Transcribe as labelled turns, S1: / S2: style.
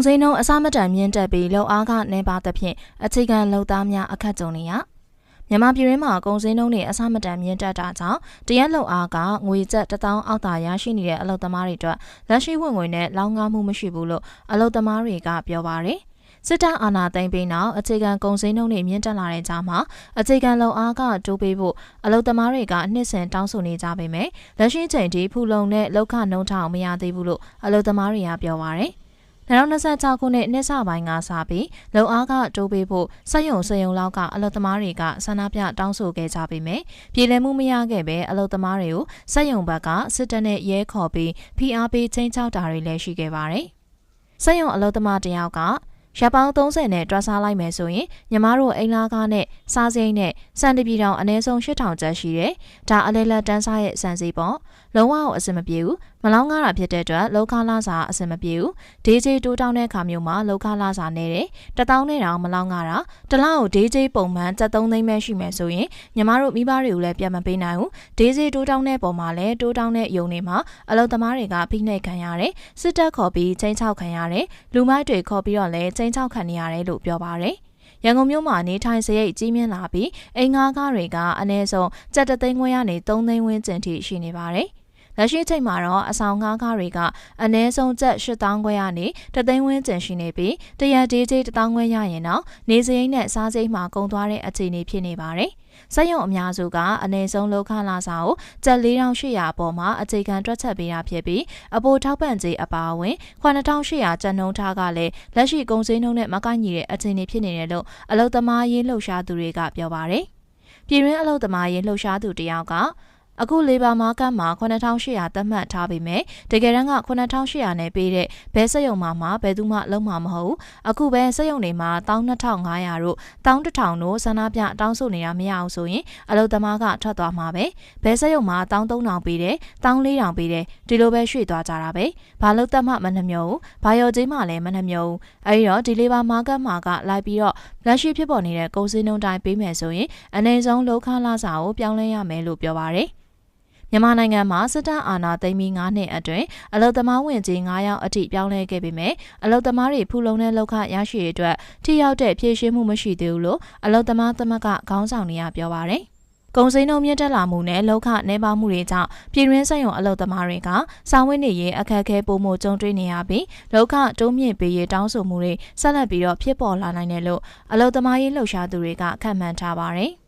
S1: စည်နှုန်းအစမတန်မြင့်တက်ပြီးလောက်အားကနေပါသဖြင့်အခြေခံလုပ်သားများအခက်ကြုံနေရမြန်မာပြည်တွင်းမှာကုန်စည်နှုန်းတွေအစမတန်မြင့်တက်တာကြောင့်တရက်လောက်အားကငွေကျပ်1000အောက်သာရရှိနေတဲ့အလုပ်သမားတွေအတွက်လက်ရှိဝင်ငွေနဲ့လောင်းကားမှုမရှိဘူးလို့အလုပ်သမားတွေကပြောပါတယ်စစ်တပ်အာဏာသိမ်းပြီးနောက်အခြေခံကုန်စည်နှုန်းတွေမြင့်တက်လာတဲ့ကြားမှာအခြေခံလုံအားကတိုးပေးဖို့အလုပ်သမားတွေကနှစ်စဉ်တောင်းဆိုနေကြပေမဲ့လက်ရှိချိန်ထိဖူလုံတဲ့လောက်ခနှုန်းထောင်မရသေးဘူးလို့အလုပ်သမားတွေကပြောပါတယ်2026ခုနှစ်နှစ်စပိုင်းကစပြီးလုံအားကတိုးပေးဖို့စက်ရုံလောက်ကအလုပ်သမားတွေကဆန္ဒပြတောင်းဆိုခဲ့ကြပေမဲ့ပြည်လည်မှုမရခဲ့ပဲအလုပ်သမားတွေကိုစက်ရုံဘက်ကစစ်တပ်နဲ့ရဲခေါ်ပြီးဖိအားပေးချိန်ချောက်တာတွေလည်းရှိခဲ့ပါတယ်စက်ရုံအလုပ်သမားတယောက်ကရပောင်း30နဲ့တွားစားလိုက်မယ်ဆိုရင်ညီမတို့အိမ်လာကားနဲ့စားစိမ်းနဲ့စံတပြည်တောင်အနည်းဆုံး8000ကျပ်ရှိတယ်။ဒါအလဲလက်တန်းစားရဲ့စံစီပေါ့။လုံးဝအဆင်မပြေဘူး။မလောင်းကားတာဖြစ်တဲ့အတွက်လောကလာစာအဆင်မပြေဘူး။ဒေးဂျေတိုးတောင်းတဲ့ခါမျိုးမှာလောကလာစာနေတယ်။1000နဲ့တောင်မလောင်းကားတာတလားကိုဒေးဂျေပုံမှန်73သိန်းပဲရှိမယ်ဆိုရင်ညီမတို့မိဘတွေကိုလည်းပြန်မပေးနိုင်ဘူး။ဒေးဂျေတိုးတောင်းတဲ့ပုံမှာလည်းတိုးတောင်းတဲ့ယုံတွေမှာအလုပ်သမားတွေကဖိနှိပ်ခံရတယ်။စစ်တပ်ခေါ်ပြီးချိန်ချောက်ခံရတယ်။လူမိုက်တွေခေါ်ပြီးတော့လည်းချိန်ချောက်ခံနေရတယ်လို့ပြောပါတယ်။ရန်ကုန်မြို့မှာနေထိုင်စရိတ်ကြီးမြင့်လာပြီးအိမ်ငါးကားတွေကအနည်းဆုံးကျပ်3သိန်းခွဲကနေ3သိန်းဝန်းကျင်ထိရှိနေပါတယ်။လက်ရှိချိန်မှာတော့အဆောင်ငါးကားတွေကအနည်းဆုံးကျပ်8000ခွဲကနေ3သိန်းဝန်းကျင်ရှိနေပြီးတရက်ဒေးဂျေ1000ခွဲရရင်တော့နေစရိတ်နဲ့စားစရိတ်မှာကုန်သွားတဲ့အခြေအနေဖြစ်နေပါတယ်။စက်ရုံအများစုကအနည်းဆုံးလောက်ခလာစာကိုကျပ်4800ပေါ်မှာအခြေခံတွက်ချက်ပေးတာဖြစ်ပြီးအပိုထောက်ပံ့ကြေးအပါအဝင်9800ကျပ်နှုန်းထားကလည်းလက်ရှိကုန်စည်နှုန်းနဲ့မကိုက်ညီတဲ့အခြေအနေဖြစ်နေတယ်လို့အလုပ်သမားရေးလှုပ်ရှားသူတွေကပြောပါတယ်။ပြည်တွင်းအလုပ်သမားရေးလှုပ်ရှားသူတယောက်ကအခုလေဘာမားကမှာ9800သတ်မှတ်ထားပေမဲ့တကယ်တမ်းက9800နဲ့ပေးတဲ့ဘဲစက်ရုံမှာဘယ်သူမှလုံးမှာမဟုတ်အခုပဲစက်ရုံတွေမှာ12500တို့11000တို့ဆန္ဒပြတောင်းဆိုနေတာမရအောင်ဆိုရင်အလုပ်သမားကထွက်သွားမှာပဲဘဲစက်ရုံမှာ13000ပေးတယ်14000ပေးတယ်ဒီလိုပဲရွှေ့သွားကြတာပဲဘာလို့တတ်မှမနှမျောဘူးဘာရော်ကြီးမှလည်းမနှမျောဘူးအဲဒီတော့ဒီလေဘာမားကမှာကလိုက်ပြီးတော့လက်ရှိဖြစ်ပေါ်နေတဲ့ကုန်စည်နှုန်းတိုင်းပေးမယ်ဆိုရင်အနည်းဆုံးလောက်ခလာစာကိုပြောင်းလဲရမယ်လို့ပြောပါတယ်မြန်မာနိုင်ငံမှာစစ်တပ်အာဏာသိမ်းပြီး9နှစ်အတွင်းအလုပ်သမားဝင်ကြီး9ယောက်အထိပြောင်းလဲခဲ့ပေမဲ့အလုပ်သမားတွေဖူလုံတဲ့လောက်ခရရှိရတဲ့အတွက်ထိရောက်တဲ့ဖြည့်ရှင်းမှုမရှိသေးဘူးလို့အလုပ်သမားသမဂ္ဂခေါင်းဆောင်တွေကပြောပါတယ်။ကုန်စည်နှုန်းမြင့်တက်လာမှုနဲ့လောက်ခနှဲပါမှုတွေကြောင့်ပြည်တွင်းစက်ရုံအလုပ်သမားတွေကစာဝတ်နေရေးအခက်အခဲပိုမိုကြုံတွေ့နေရပြီးလောက်ခတိုးမြင့်ပေးရေးတောင်းဆိုမှုတွေဆက်လက်ပြီးတော့ဖြစ်ပေါ်လာနိုင်တယ်လို့အလုပ်သမားရေးလှုပ်ရှားသူတွေကခန့်မှန်းထားပါတယ်။